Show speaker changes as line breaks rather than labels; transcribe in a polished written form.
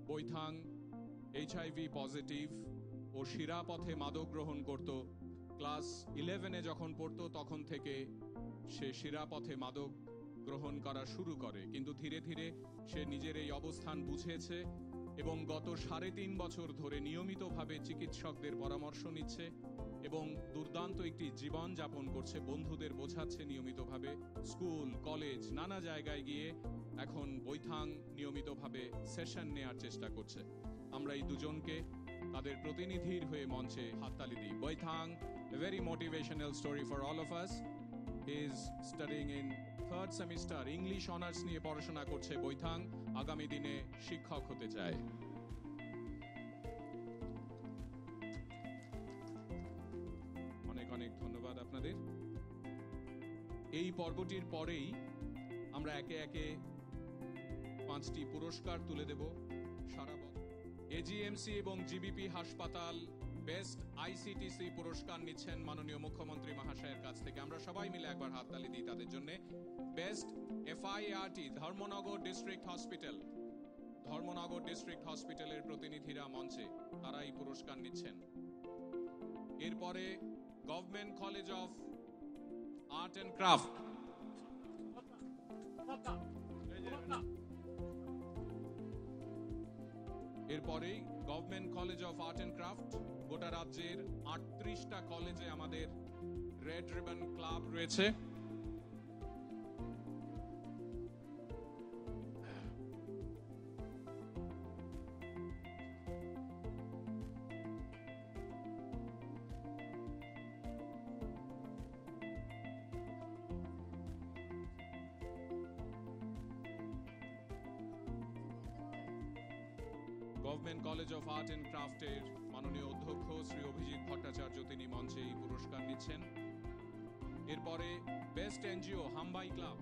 বৈথাং HIV positive ও শিরাপথে মাদক গ্রহণ করত। ক্লাস 11-এ যখন পড়তো তখন থেকে সে শিরাপথে মাদক গ্রহণ করা শুরু করে, কিন্তু ধীরে ধীরে সে নিজের এই অবস্থান বুঝেছে এবং গত 3.5 বছর ধরে নিয়মিতভাবে চিকিৎসকদের পরামর্শ নিচ্ছে এবং দুর্দান্ত একটি জীবন যাপন করছে। বন্ধুদের বোঝাচ্ছে নিয়মিতভাবে, স্কুল কলেজ নানা জায়গায় গিয়ে এখন বৈথাং নিয়মিতভাবে সেশন নেওয়ার চেষ্টা করছে। আমরা এই দুজনকে তাদের প্রতিনিধির হয়ে মঞ্চে হাততালি দিই। বৈথাং, a very motivational story for all of us. He is studying in 3rd semester, English honors নিয়ে পড়াশোনা করছে বৈথাং, আগামী দিনে শিক্ষক হতে চায়। অনেক অনেক ধন্যবাদ আপনাদের। এই পর্বটির পরেই আমরা একে একে 5টি পুরস্কার তুলে দেব। সারা বছর AGMC এবং GBP হাসপাতাল বেস্ট ICTC পুরস্কার নিচ্ছেন মাননীয় মুখ্যমন্ত্রী মহাশয়ের কাছ থেকে। আমরা সবাই মিলে একবার হাততালি দিই তাদের জন্য। Best FIRT Dharmanagar district hospital, Dharmanagar district হসপিটালের প্রতিনিধিরা মঞ্চে, তারা এই পুরস্কার নিচ্ছেন। এরপরে government college of art and craft, এরপরেই government college of art and craft. গোটা রাজ্যের 38টা কলেজে আমাদের রেড রিবন ক্লাব রয়েছে। Government college of art and ক্রাফটের মাননীয় অধ্যক্ষ শ্রী অভিজিৎ ভট্টাচার্য তিনি মঞ্চে এই পুরস্কার নিচ্ছেন। এরপরে বেস্ট NGO হামবাই ক্লাব,